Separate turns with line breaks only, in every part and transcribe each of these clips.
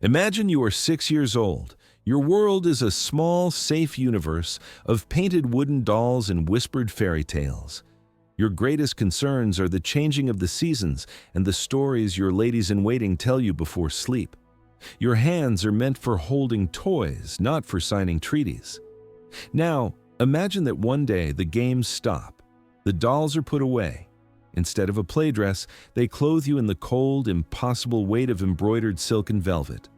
Imagine you are 6 years old. Your world is a small, safe universe of painted wooden dolls and whispered fairy tales. Your greatest concerns are the changing of the seasons and the stories your ladies-in-waiting tell you before sleep. Your hands are meant for holding toys, not for signing treaties. Now, imagine that one day the games stop. The dolls are put away. Instead of a play dress, they clothe you in the cold, impossible weight of embroidered silk and velvet.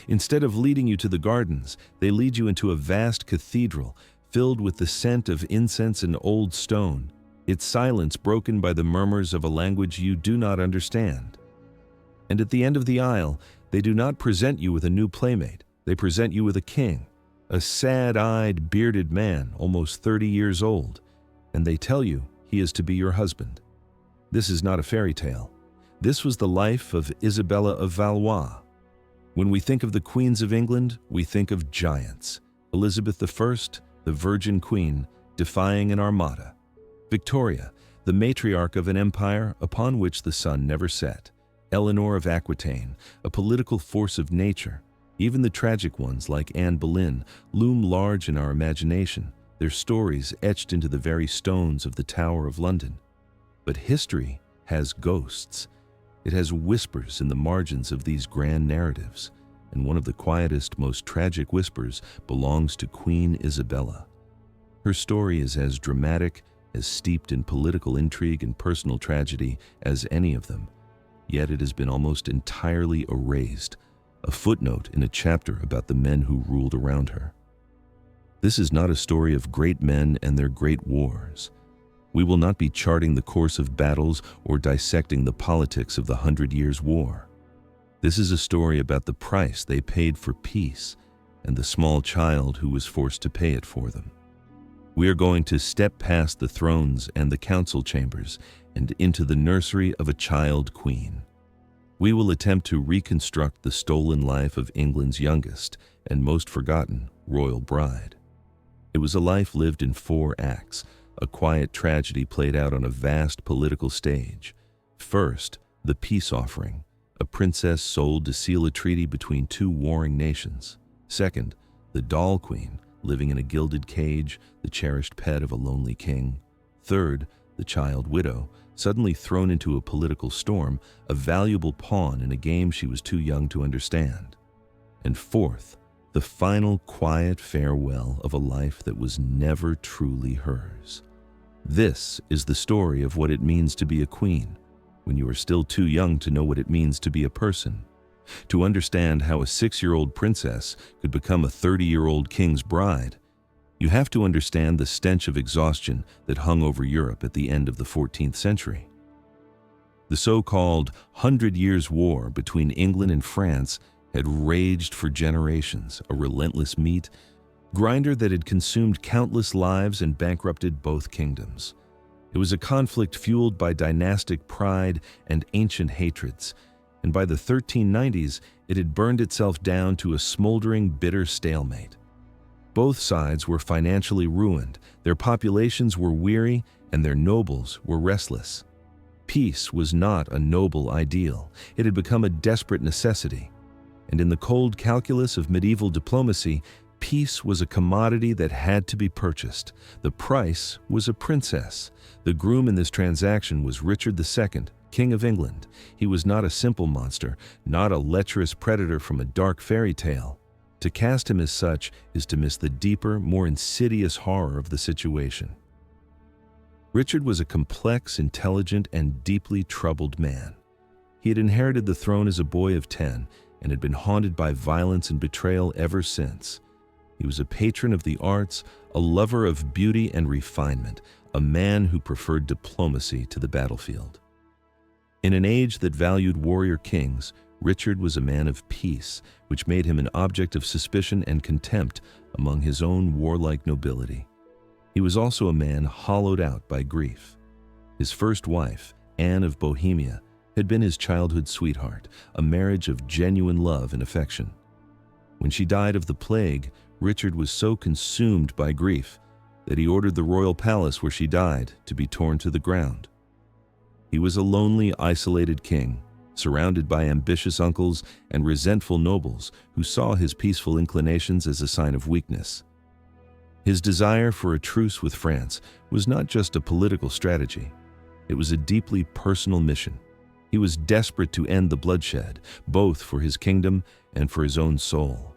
Instead of leading you to the gardens, they lead you into a vast cathedral filled with the scent of incense and old stone, its silence broken by the murmurs of a language you do not understand. And at the end of the aisle, they do not present you with a new playmate. They present you with a king, a sad-eyed, bearded man, almost 30 years old, and they tell you he is to be your husband. This is not a fairy tale. This was the life of Isabella of Valois. When we think of the queens of England, we think of giants. Elizabeth I, the Virgin Queen, defying an armada. Victoria, the matriarch of an empire upon which the sun never set. Eleanor of Aquitaine, a political force of nature. Even the tragic ones, like Anne Boleyn, loom large in our imagination, their stories etched into the very stones of the Tower of London. But history has ghosts. It has whispers in the margins of these grand narratives, and one of the quietest, most tragic whispers belongs to Queen Isabella. Her story is as dramatic, as steeped in political intrigue and personal tragedy as any of them, yet it has been almost entirely erased, a footnote in a chapter about the men who ruled around her. This is not a story of great men and their great wars. We will not be charting the course of battles or dissecting the politics of the 100 Years' War. This is a story about the price they paid for peace and the small child who was forced to pay it for them. We are going to step past the thrones and the council chambers and into the nursery of a child queen. We will attempt to reconstruct the stolen life of England's youngest and most forgotten royal bride. It was a life lived in 4 acts, a quiet tragedy played out on a vast political stage. First, the peace offering, a princess sold to seal a treaty between 2 warring nations. Second, the doll queen, living in a gilded cage, the cherished pet of a lonely king. Third, the child widow, suddenly thrown into a political storm, a valuable pawn in a game she was too young to understand. And fourth, the final quiet farewell of a life that was never truly hers. This is the story of what it means to be a queen, when you are still too young to know what it means to be a person. To understand how a 6-year-old princess could become a 30-year-old king's bride, you have to understand the stench of exhaustion that hung over Europe at the end of the 14th century. The so-called 100 Years' War between England and France had raged for generations, a relentless meat grinder that had consumed countless lives and bankrupted both kingdoms. It was a conflict fueled by dynastic pride and ancient hatreds, and by the 1390s, it had burned itself down to a smoldering, bitter stalemate. Both sides were financially ruined, their populations were weary, and their nobles were restless. Peace was not a noble ideal. It had become a desperate necessity. And in the cold calculus of medieval diplomacy, peace was a commodity that had to be purchased. The price was a princess. The groom in this transaction was Richard II, King of England. He was not a simple monster, not a lecherous predator from a dark fairy tale. To cast him as such is to miss the deeper, more insidious horror of the situation. Richard was a complex, intelligent, and deeply troubled man. He had inherited the throne as a boy of 10 and had been haunted by violence and betrayal ever since. He was a patron of the arts, a lover of beauty and refinement, a man who preferred diplomacy to the battlefield. In an age that valued warrior kings, Richard was a man of peace, which made him an object of suspicion and contempt among his own warlike nobility. He was also a man hollowed out by grief. His first wife, Anne of Bohemia, had been his childhood sweetheart, a marriage of genuine love and affection. When she died of the plague, Richard was so consumed by grief that he ordered the royal palace where she died to be torn to the ground. He was a lonely, isolated king, surrounded by ambitious uncles and resentful nobles who saw his peaceful inclinations as a sign of weakness. His desire for a truce with France was not just a political strategy. It was a deeply personal mission. He was desperate to end the bloodshed, both for his kingdom and for his own soul.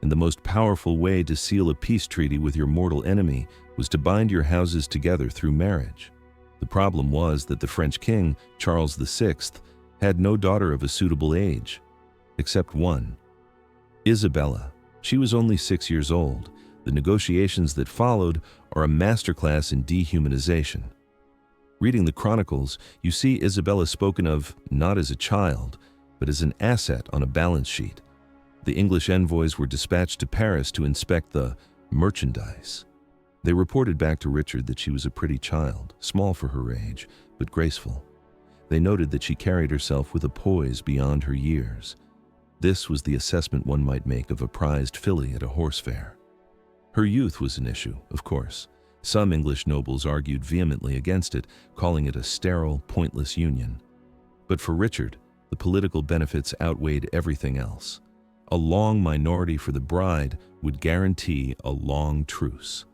And the most powerful way to seal a peace treaty with your mortal enemy was to bind your houses together through marriage. The problem was that the French king, Charles VI, had no daughter of a suitable age, except one, Isabella. She was only 6 years old. The negotiations that followed are a masterclass in dehumanization. Reading the chronicles, you see Isabella spoken of not as a child, but as an asset on a balance sheet. The English envoys were dispatched to Paris to inspect the merchandise. They reported back to Richard that she was a pretty child, small for her age, but graceful. They noted that she carried herself with a poise beyond her years. This was the assessment one might make of a prized filly at a horse fair. Her youth was an issue, of course. Some English nobles argued vehemently against it, calling it a sterile, pointless union. But for Richard, the political benefits outweighed everything else. A long minority for the bride would guarantee a long truce.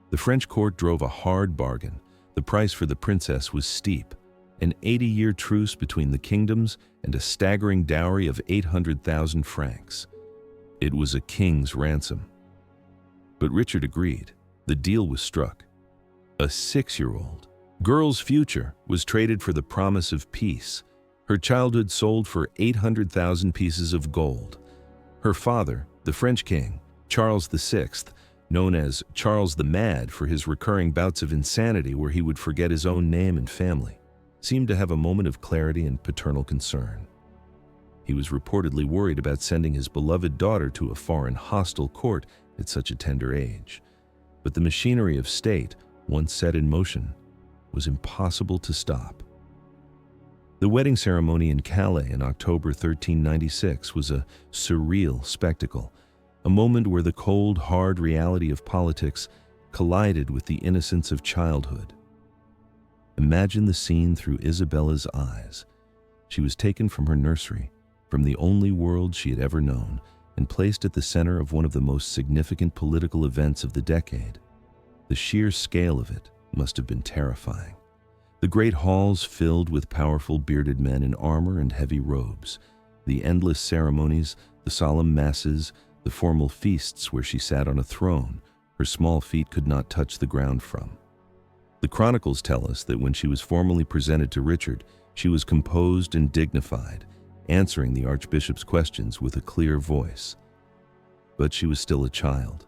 The French court drove a hard bargain. The price for the princess was steep, an 80-year truce between the kingdoms and a staggering dowry of 800,000 francs. It was a king's ransom. But Richard agreed. The deal was struck. A 6-year-old girl's future was traded for the promise of peace. Her childhood sold for 800,000 pieces of gold. Her father, the French king, Charles VI, known as Charles the Mad for his recurring bouts of insanity where he would forget his own name and family, seemed to have a moment of clarity and paternal concern. He was reportedly worried about sending his beloved daughter to a foreign hostile court at such a tender age. But the machinery of state, once set in motion, was impossible to stop. The wedding ceremony in Calais in October 1396 was a surreal spectacle, a moment where the cold, hard reality of politics collided with the innocence of childhood. Imagine the scene through Isabella's eyes. She was taken from her nursery, from the only world she had ever known, and placed at the center of one of the most significant political events of the decade. The sheer scale of it must have been terrifying. The great halls filled with powerful bearded men in armor and heavy robes, the endless ceremonies, the solemn masses, the formal feasts where she sat on a throne her small feet could not touch the ground from. The chronicles tell us that when she was formally presented to Richard, she was composed and dignified, answering the archbishop's questions with a clear voice. But she was still a child.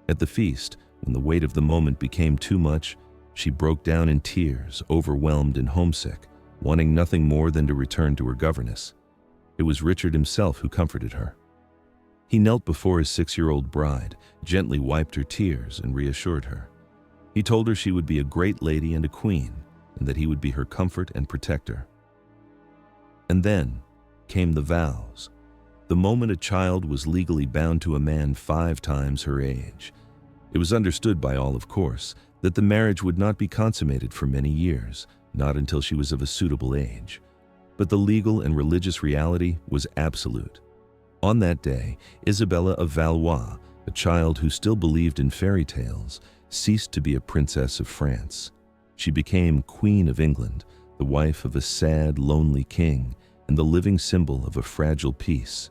At the feast, when the weight of the moment became too much, she broke down in tears, overwhelmed and homesick, wanting nothing more than to return to her governess. It was Richard himself who comforted her. He knelt before his 6-year-old bride, gently wiped her tears, and reassured her. He told her she would be a great lady and a queen, and that he would be her comfort and protector. And then came the vows, the moment a child was legally bound to a man 5 times her age. It was understood by all, of course, that the marriage would not be consummated for many years, not until she was of a suitable age. But the legal and religious reality was absolute. On that day, Isabella of Valois, a child who still believed in fairy tales, ceased to be a princess of France. She became Queen of England, the wife of a sad, lonely king, and the living symbol of a fragile peace.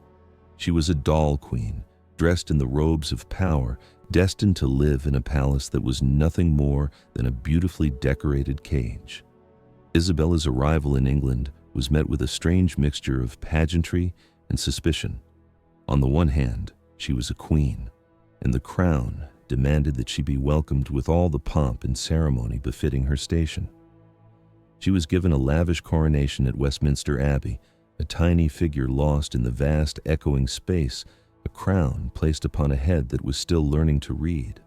She was a doll queen, dressed in the robes of power, destined to live in a palace that was nothing more than a beautifully decorated cage. Isabella's arrival in England was met with a strange mixture of pageantry and suspicion. On the one hand, she was a queen, and the crown demanded that she be welcomed with all the pomp and ceremony befitting her station. She was given a lavish coronation at Westminster Abbey, a tiny figure lost in the vast echoing space, a crown placed upon a head that was still learning to read.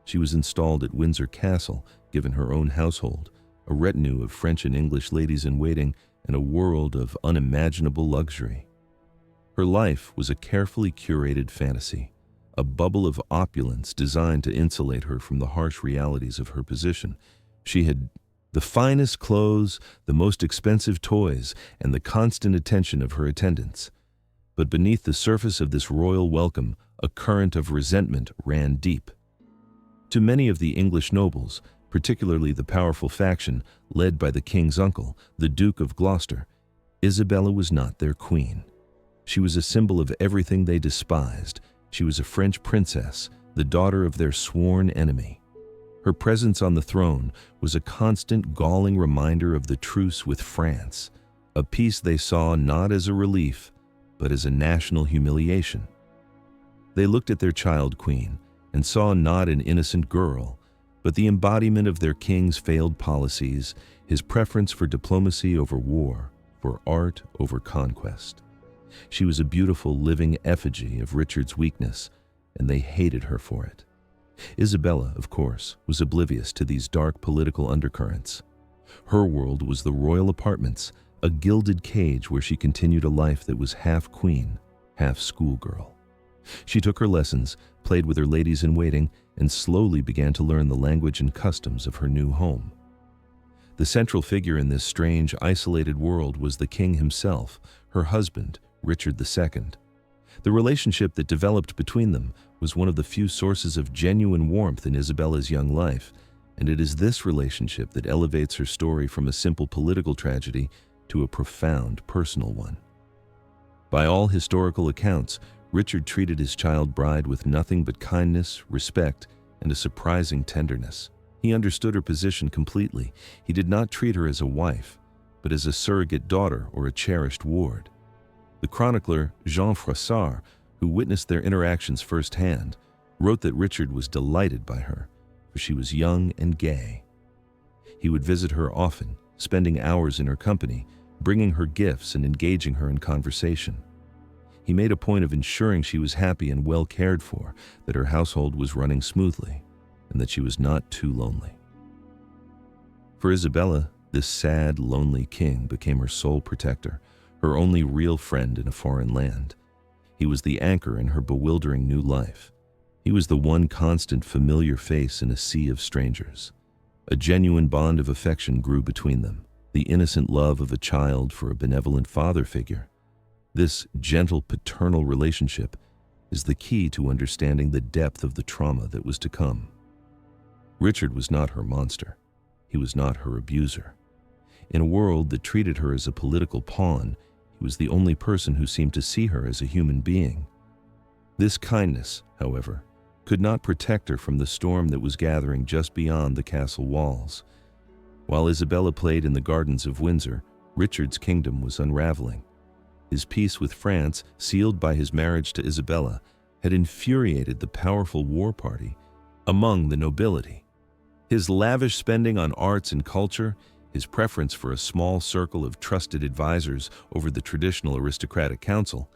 She was installed at Windsor Castle, given her own household, a retinue of French and English ladies-in-waiting, and a world of unimaginable luxury. Her life was a carefully curated fantasy, a bubble of opulence designed to insulate her from the harsh realities of her position. She had The finest clothes, the most expensive toys, and the constant attention of her attendants. But beneath the surface of this royal welcome, a current of resentment ran deep. To many of the English nobles, particularly the powerful faction led by the king's uncle, the Duke of Gloucester, Isabella was not their queen. She was a symbol of everything they despised. She was a French princess, the daughter of their sworn enemy. Her presence on the throne was a constant galling reminder of the truce with France, a peace they saw not as a relief, but as a national humiliation. They looked at their child queen and saw not an innocent girl, but the embodiment of their king's failed policies, his preference for diplomacy over war, for art over conquest. She was a beautiful living effigy of Richard's weakness, and they hated her for it. Isabella, of course, was oblivious to these dark political undercurrents. Her world was the royal apartments, a gilded cage where she continued a life that was half queen, half schoolgirl. She took her lessons, played with her ladies-in-waiting, and slowly began to learn the language and customs of her new home. The central figure in this strange, isolated world was the king himself, her husband, Richard II. The relationship that developed between them was one of the few sources of genuine warmth in Isabella's young life, and it is this relationship that elevates her story from a simple political tragedy to a profound personal one. By all historical accounts, Richard treated his child bride with nothing but kindness, respect, and a surprising tenderness. He understood her position completely. He did not treat her as a wife, but as a surrogate daughter or a cherished ward. The chronicler Jean Froissart, who witnessed their interactions firsthand, wrote that Richard was delighted by her, for she was young and gay. He would visit her often, spending hours in her company, bringing her gifts and engaging her in conversation. He made a point of ensuring she was happy and well cared for, that her household was running smoothly, and that she was not too lonely. For Isabella, this sad, lonely king became her sole protector, her only real friend in a foreign land. He was the anchor in her bewildering new life. He was the one constant familiar face in a sea of strangers. A genuine bond of affection grew between them, the innocent love of a child for a benevolent father figure. This gentle paternal relationship is the key to understanding the depth of the trauma that was to come. Richard was not her monster. He was not her abuser. In a world that treated her as a political pawn, he was the only person who seemed to see her as a human being. This kindness, however, could not protect her from the storm that was gathering just beyond the castle walls. While Isabella played in the gardens of Windsor, Richard's kingdom was unraveling. His peace with France, sealed by his marriage to Isabella, had infuriated the powerful war party among the nobility. His lavish spending on arts and culture, his preference for a small circle of trusted advisors over the traditional aristocratic council,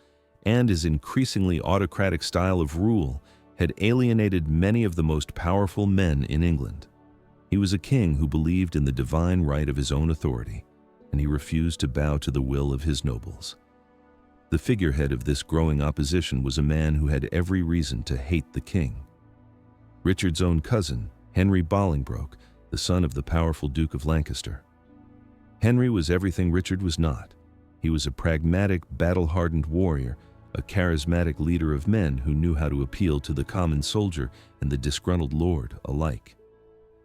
and his increasingly autocratic style of rule had alienated many of the most powerful men in England. He was a king who believed in the divine right of his own authority, and he refused to bow to the will of his nobles. The figurehead of this growing opposition was a man who had every reason to hate the king. Richard's own cousin, Henry Bolingbroke, the son of the powerful Duke of Lancaster. Henry was everything Richard was not. He was a pragmatic, battle-hardened warrior, a charismatic leader of men who knew how to appeal to the common soldier and the disgruntled lord alike.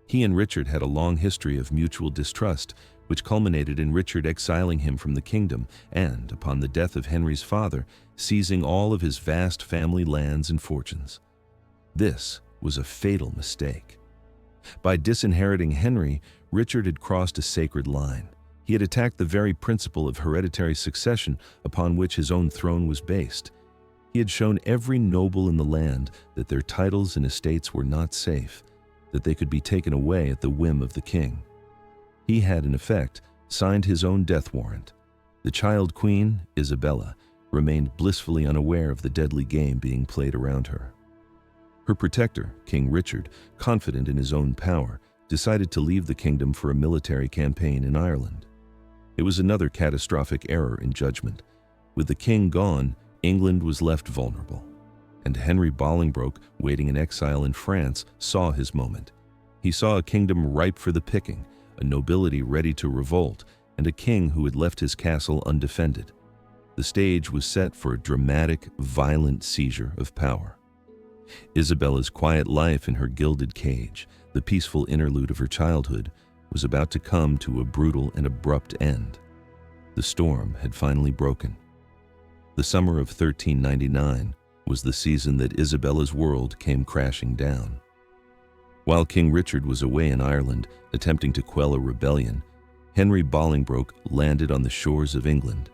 He and Richard had a long history of mutual distrust, which culminated in Richard exiling him from the kingdom and, upon the death of Henry's father, seizing all of his vast family lands and fortunes. This was a fatal mistake. By disinheriting Henry, Richard had crossed a sacred line. He had attacked the very principle of hereditary succession upon which his own throne was based. He had shown every noble in the land that their titles and estates were not safe, that they could be taken away at the whim of the king. He had, in effect, signed his own death warrant. The child queen, Isabella, remained blissfully unaware of the deadly game being played around her. Her protector, King Richard, confident in his own power, decided to leave the kingdom for a military campaign in Ireland. It was another catastrophic error in judgment. With the king gone, England was left vulnerable. And Henry Bolingbroke, waiting in exile in France, saw his moment. He saw a kingdom ripe for the picking, a nobility ready to revolt, and a king who had left his castle undefended. The stage was set for a dramatic, violent seizure of power. Isabella's quiet life in her gilded cage, the peaceful interlude of her childhood, was about to come to a brutal and abrupt end. The storm had finally broken. The summer of 1399 was the season that Isabella's world came crashing down. While King Richard was away in Ireland attempting to quell a rebellion, Henry Bolingbroke landed on the shores of England.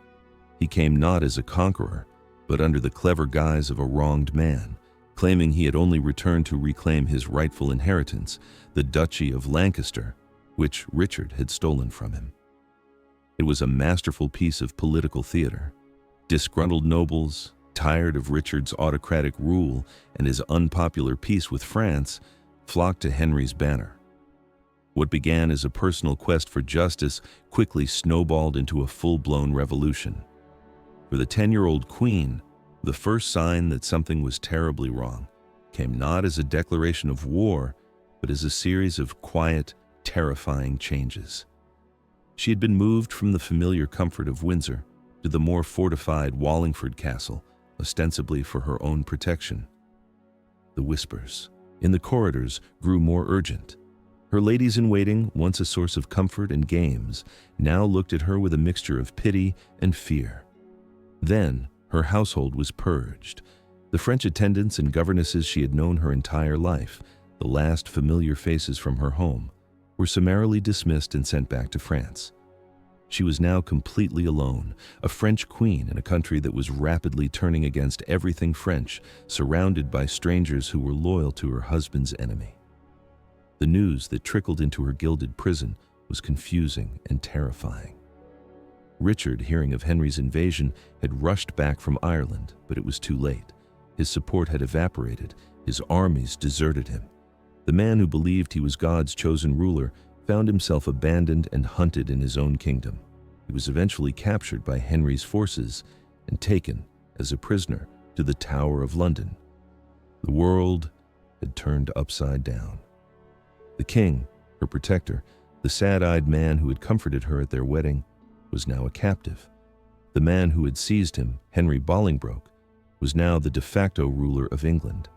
He came not as a conqueror, but under the clever guise of a wronged man, claiming he had only returned to reclaim his rightful inheritance, the Duchy of Lancaster, which Richard had stolen from him. It was a masterful piece of political theater. Disgruntled nobles, tired of Richard's autocratic rule and his unpopular peace with France, flocked to Henry's banner. What began as a personal quest for justice quickly snowballed into a full-blown revolution. For the 10-year-old queen, the first sign that something was terribly wrong came not as a declaration of war, but as a series of quiet, terrifying changes. She had been moved from the familiar comfort of Windsor to the more fortified Wallingford Castle, ostensibly for her own protection. The whispers in the corridors grew more urgent. Her ladies-in-waiting, once a source of comfort and games, now looked at her with a mixture of pity and fear. Then, her household was purged. The French attendants and governesses she had known her entire life, the last familiar faces from her home, were summarily dismissed and sent back to France. She was now completely alone, a French queen in a country that was rapidly turning against everything French, surrounded by strangers who were loyal to her husband's enemy. The news that trickled into her gilded prison was confusing and terrifying. Richard, hearing of Henry's invasion, had rushed back from Ireland, but it was too late. His support had evaporated. His armies deserted him. The man who believed he was God's chosen ruler found himself abandoned and hunted in his own kingdom. He was eventually captured by Henry's forces and taken as a prisoner to the Tower of London. The world had turned upside down. The king, her protector, the sad-eyed man who had comforted her at their wedding, was now a captive. The man who had seized him, Henry Bolingbroke, was now the de facto ruler of England.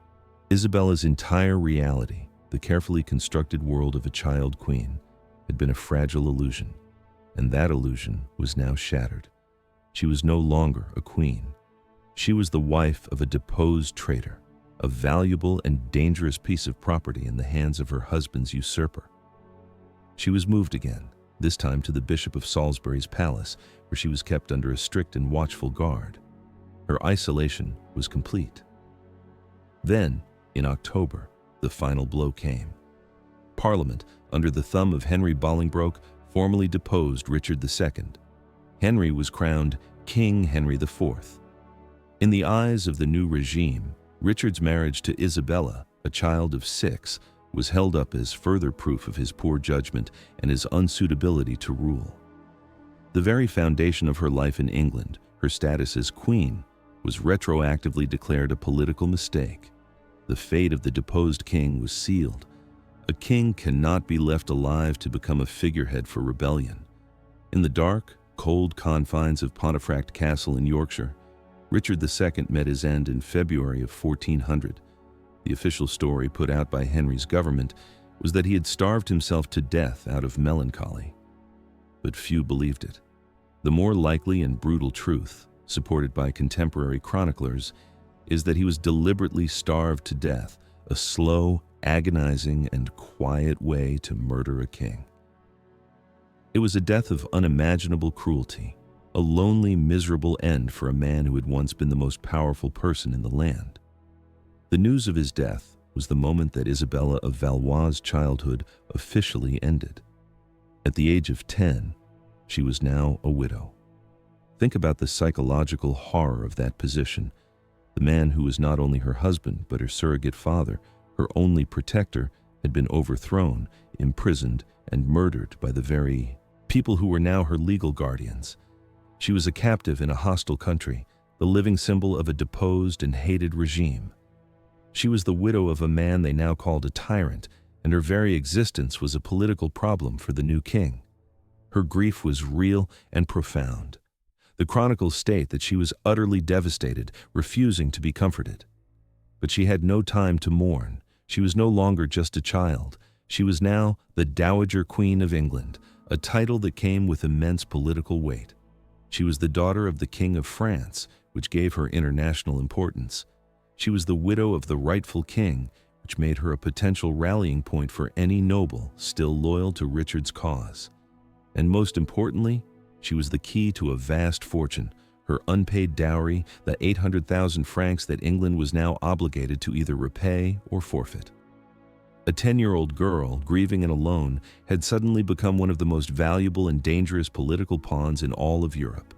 Isabella's entire reality, the carefully constructed world of a child queen, had been a fragile illusion, and that illusion was now shattered. She was no longer a queen. She was the wife of a deposed traitor, a valuable and dangerous piece of property in the hands of her husband's usurper. She was moved again, this time to the Bishop of Salisbury's palace, where she was kept under a strict and watchful guard. Her isolation was complete. Then, in October, the final blow came. Parliament, under the thumb of Henry Bolingbroke, formally deposed Richard II. Henry was crowned King Henry IV. In the eyes of the new regime, Richard's marriage to Isabella, a child of 6, was held up as further proof of his poor judgment and his unsuitability to rule. The very foundation of her life in England, her status as queen, was retroactively declared a political mistake. The fate of the deposed king was sealed. A king cannot be left alive to become a figurehead for rebellion. In the dark, cold confines of Pontefract Castle in Yorkshire, Richard II met his end in February of 1400. The official story put out by Henry's government was that he had starved himself to death out of melancholy. But few believed it. The more likely and brutal truth, supported by contemporary chroniclers, is that he was deliberately starved to death, a slow, agonizing, and quiet way to murder a king. It was a death of unimaginable cruelty, a lonely, miserable end for a man who had once been the most powerful person in the land. The news of his death was the moment that Isabella of Valois' childhood officially ended. At the age of 10, she was now a widow. Think about the psychological horror of that position. The man who was not only her husband but her surrogate father, her only protector, had been overthrown, imprisoned, and murdered by the very people who were now her legal guardians. She was a captive in a hostile country, the living symbol of a deposed and hated regime. She was the widow of a man they now called a tyrant, and her very existence was a political problem for the new king. Her grief was real and profound. The chronicles state that she was utterly devastated, refusing to be comforted. But she had no time to mourn. She was no longer just a child. She was now the Dowager Queen of England, a title that came with immense political weight. She was the daughter of the King of France, which gave her international importance. She was the widow of the rightful king, which made her a potential rallying point for any noble still loyal to Richard's cause. And most importantly, she was the key to a vast fortune, her unpaid dowry, the 800,000 francs that England was now obligated to either repay or forfeit. A 10-year-old girl, grieving and alone, had suddenly become one of the most valuable and dangerous political pawns in all of Europe.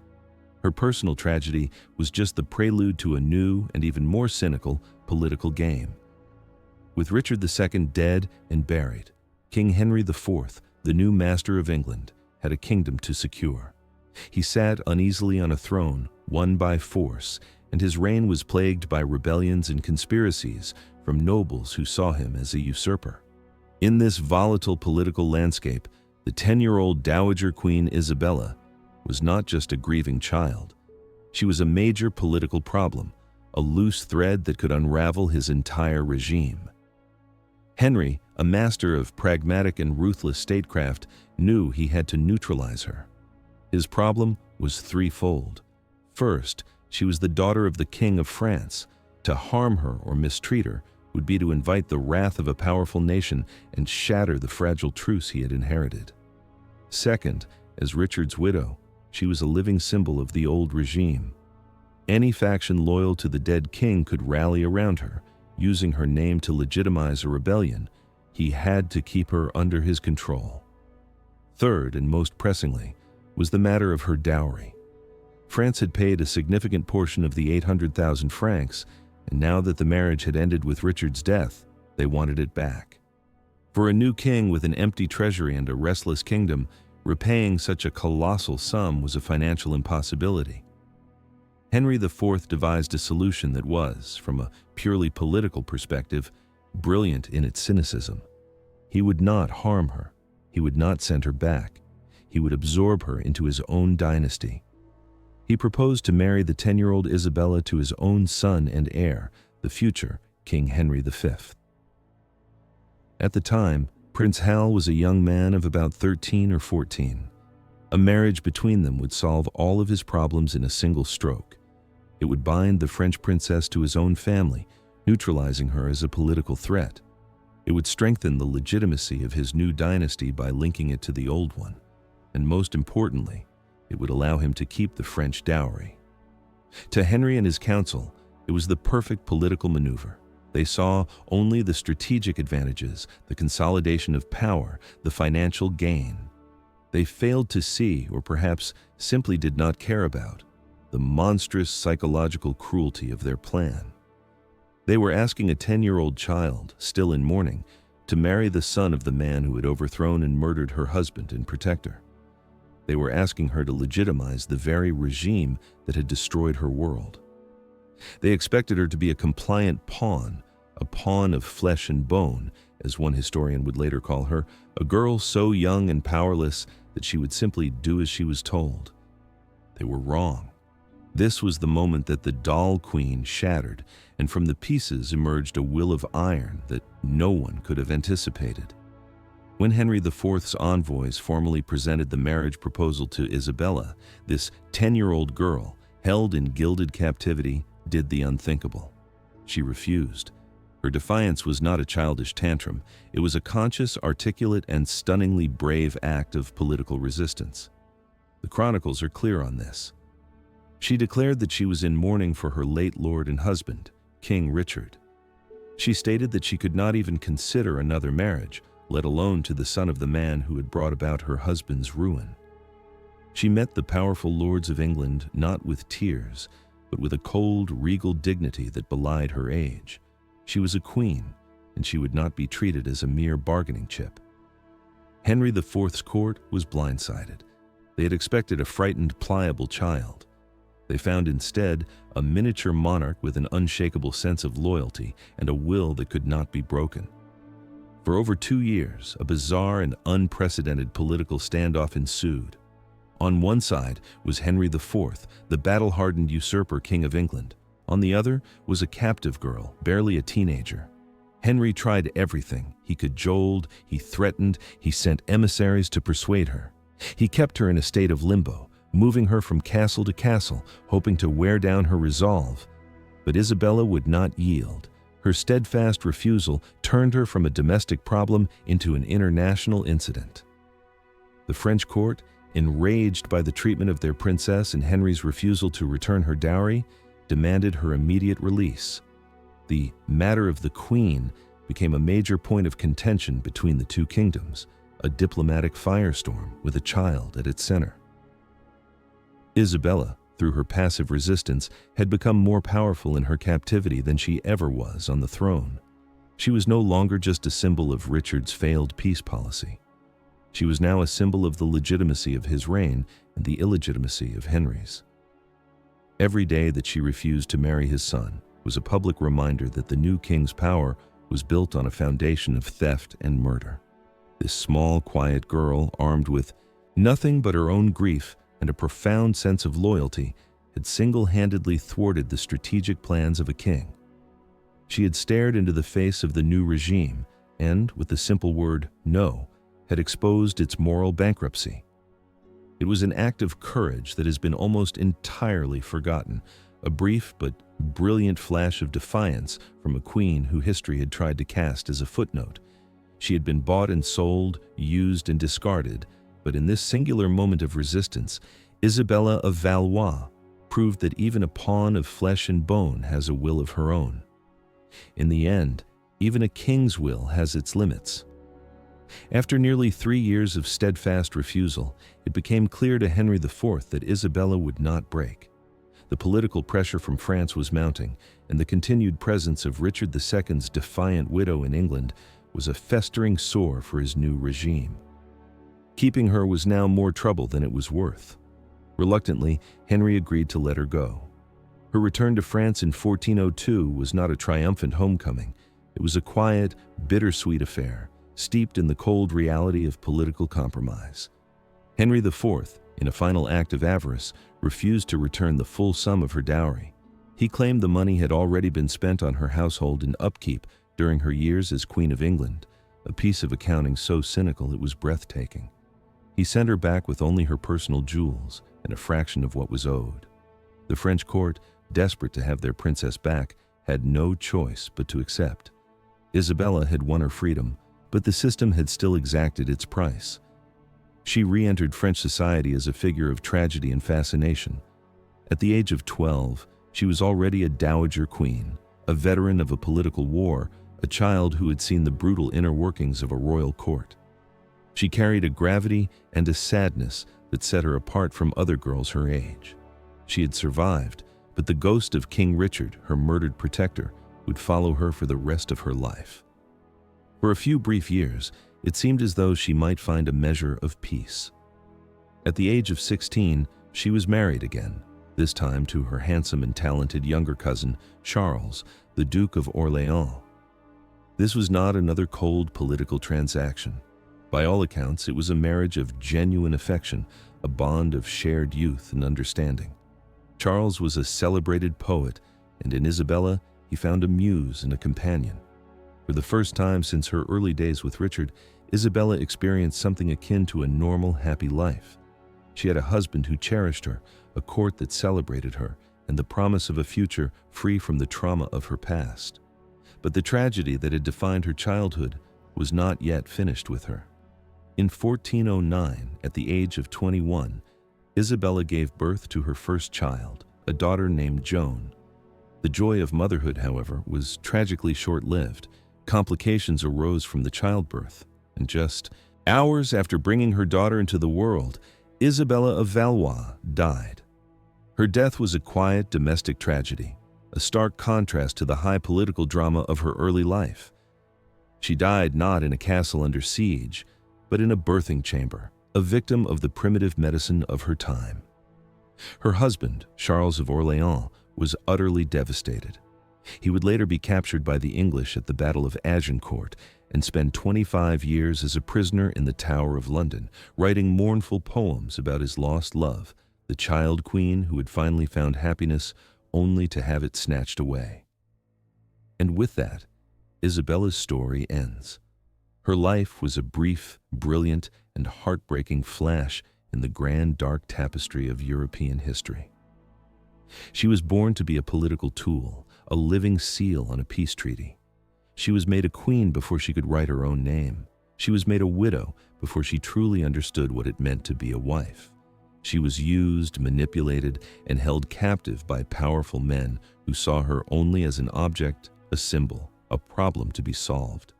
Her personal tragedy was just the prelude to a new and even more cynical political game. With Richard II dead and buried, King Henry IV, the new master of England, had a kingdom to secure. He sat uneasily on a throne, won by force, and his reign was plagued by rebellions and conspiracies from nobles who saw him as a usurper. In this volatile political landscape, the 10-year-old Dowager Queen Isabella was not just a grieving child. She was a major political problem, a loose thread that could unravel his entire regime. Henry, a master of pragmatic and ruthless statecraft, knew he had to neutralize her. His problem was threefold. First, she was the daughter of the King of France. To harm her or mistreat her would be to invite the wrath of a powerful nation and shatter the fragile truce he had inherited. Second, as Richard's widow, she was a living symbol of the old regime. Any faction loyal to the dead king could rally around her, using her name to legitimize a rebellion. He had to keep her under his control. Third, and most pressingly, was the matter of her dowry. France had paid a significant portion of the 800,000 francs, and now that the marriage had ended with Richard's death, they wanted it back. For a new king with an empty treasury and a restless kingdom, repaying such a colossal sum was a financial impossibility. Henry IV devised a solution that was, from a purely political perspective, brilliant in its cynicism. He would not harm her. He would not send her back. He would absorb her into his own dynasty. He proposed to marry the 10-year-old Isabella to his own son and heir, the future King Henry V. At the time, Prince Hal was a young man of about 13 or 14. A marriage between them would solve all of his problems in a single stroke. It would bind the French princess to his own family, neutralizing her as a political threat. It would strengthen the legitimacy of his new dynasty by linking it to the old one. And most importantly, it would allow him to keep the French dowry. To Henry and his council, it was the perfect political maneuver. They saw only the strategic advantages, the consolidation of power, the financial gain. They failed to see, or perhaps simply did not care about, the monstrous psychological cruelty of their plan. They were asking a 10-year-old child, still in mourning, to marry the son of the man who had overthrown and murdered her husband and protector. They were asking her to legitimize the very regime that had destroyed her world. They expected her to be a compliant pawn, a pawn of flesh and bone, as one historian would later call her, a girl so young and powerless that she would simply do as she was told. They were wrong. This was the moment that the doll queen shattered, and from the pieces emerged a will of iron that no one could have anticipated. When Henry IV's envoys formally presented the marriage proposal to Isabella, this 10-year-old girl, held in gilded captivity, did the unthinkable. She refused. Her defiance was not a childish tantrum. It was a conscious, articulate, and stunningly brave act of political resistance. The chronicles are clear on this. She declared that she was in mourning for her late lord and husband, King Richard. She stated that she could not even consider another marriage, let alone to the son of the man who had brought about her husband's ruin. She met the powerful lords of England not with tears, but with a cold, regal dignity that belied her age. She was a queen, and she would not be treated as a mere bargaining chip. Henry IV's court was blindsided. They had expected a frightened, pliable child. They found instead a miniature monarch with an unshakable sense of loyalty and a will that could not be broken. For over 2 years, a bizarre and unprecedented political standoff ensued. On one side was Henry IV, the battle-hardened usurper king of England. On the other was a captive girl, barely a teenager. Henry tried everything. He cajoled, he threatened, he sent emissaries to persuade her. He kept her in a state of limbo, moving her from castle to castle, hoping to wear down her resolve. But Isabella would not yield. Her steadfast refusal turned her from a domestic problem into an international incident. The French court, enraged by the treatment of their princess and Henry's refusal to return her dowry, demanded her immediate release. The matter of the Queen became a major point of contention between the two kingdoms, a diplomatic firestorm with a child at its center. Isabella, through her passive resistance, had become more powerful in her captivity than she ever was on the throne. She was no longer just a symbol of Richard's failed peace policy. She was now a symbol of the legitimacy of his reign and the illegitimacy of Henry's. Every day that she refused to marry his son was a public reminder that the new king's power was built on a foundation of theft and murder. This small, quiet girl, armed with nothing but her own grief and a profound sense of loyalty, had single-handedly thwarted the strategic plans of a king. She had stared into the face of the new regime and, with the simple word "no," had exposed its moral bankruptcy. It was an act of courage that has been almost entirely forgotten, a brief but brilliant flash of defiance from a queen who history had tried to cast as a footnote. She had been bought and sold, used and discarded, but in this singular moment of resistance, Isabella of Valois proved that even a pawn of flesh and bone has a will of her own. In the end, even a king's will has its limits. After nearly 3 years of steadfast refusal, it became clear to Henry IV that Isabella would not break. The political pressure from France was mounting, and the continued presence of Richard II's defiant widow in England was a festering sore for his new regime. Keeping her was now more trouble than it was worth. Reluctantly, Henry agreed to let her go. Her return to France in 1402 was not a triumphant homecoming. It was a quiet, bittersweet affair, steeped in the cold reality of political compromise. Henry IV, in a final act of avarice, refused to return the full sum of her dowry. He claimed the money had already been spent on her household and upkeep during her years as Queen of England, a piece of accounting so cynical it was breathtaking. He sent her back with only her personal jewels and a fraction of what was owed. The French court, desperate to have their princess back, had no choice but to accept. Isabella had won her freedom, but the system had still exacted its price. She re-entered French society as a figure of tragedy and fascination. At the age of 12, she was already a dowager queen, a veteran of a political war, a child who had seen the brutal inner workings of a royal court. She carried a gravity and a sadness that set her apart from other girls her age. She had survived, but the ghost of King Richard, her murdered protector, would follow her for the rest of her life. For a few brief years, it seemed as though she might find a measure of peace. At the age of 16, she was married again, this time to her handsome and talented younger cousin, Charles, the Duke of Orléans. This was not another cold political transaction. By all accounts, it was a marriage of genuine affection, a bond of shared youth and understanding. Charles was a celebrated poet, and in Isabella, he found a muse and a companion. For the first time since her early days with Richard, Isabella experienced something akin to a normal, happy life. She had a husband who cherished her, a court that celebrated her, and the promise of a future free from the trauma of her past. But the tragedy that had defined her childhood was not yet finished with her. In 1409, at the age of 21, Isabella gave birth to her first child, a daughter named Joan. The joy of motherhood, however, was tragically short-lived. Complications arose from the childbirth, and just hours after bringing her daughter into the world, Isabella of Valois died. Her death was a quiet domestic tragedy, a stark contrast to the high political drama of her early life. She died not in a castle under siege, but in a birthing chamber, a victim of the primitive medicine of her time. Her husband, Charles of Orléans, was utterly devastated. He would later be captured by the English at the Battle of Agincourt, and spend 25 years as a prisoner in the Tower of London, writing mournful poems about his lost love, the child queen who had finally found happiness only to have it snatched away. And with that, Isabella's story ends. Her life was a brief, brilliant, and heartbreaking flash in the grand dark tapestry of European history. She was born to be a political tool, a living seal on a peace treaty. She was made a queen before she could write her own name. She was made a widow before she truly understood what it meant to be a wife. She was used, manipulated, and held captive by powerful men who saw her only as an object, a symbol, a problem to be solved.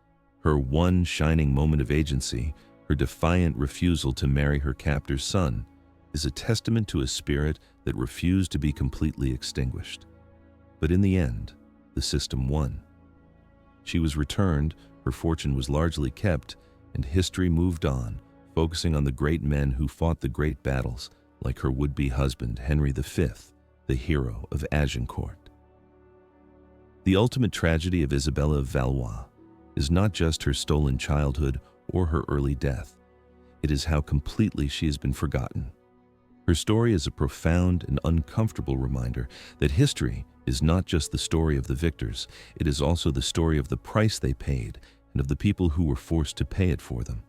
Her one shining moment of agency, her defiant refusal to marry her captor's son, is a testament to a spirit that refused to be completely extinguished. But in the end, the system won. She was returned, her fortune was largely kept, and history moved on, focusing on the great men who fought the great battles, like her would-be husband, Henry V, the hero of Agincourt. The ultimate tragedy of Isabella of Valois is not just her stolen childhood or her early death. It is how completely she has been forgotten. Her story is a profound and uncomfortable reminder that history is not just the story of the victors, it is also the story of the price they paid and of the people who were forced to pay it for them.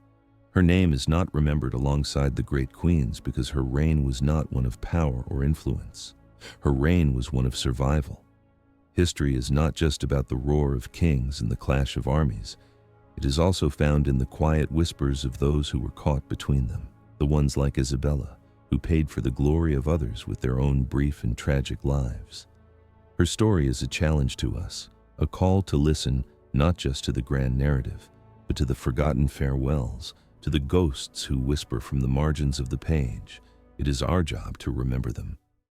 Her name is not remembered alongside the great queens because her reign was not one of power or influence. Her reign was one of survival. History is not just about the roar of kings and the clash of armies. It is also found in the quiet whispers of those who were caught between them, the ones like Isabella, who paid for the glory of others with their own brief and tragic lives. Her story is a challenge to us, a call to listen not just to the grand narrative, but to the forgotten farewells, to the ghosts who whisper from the margins of the page. It is our job to remember them,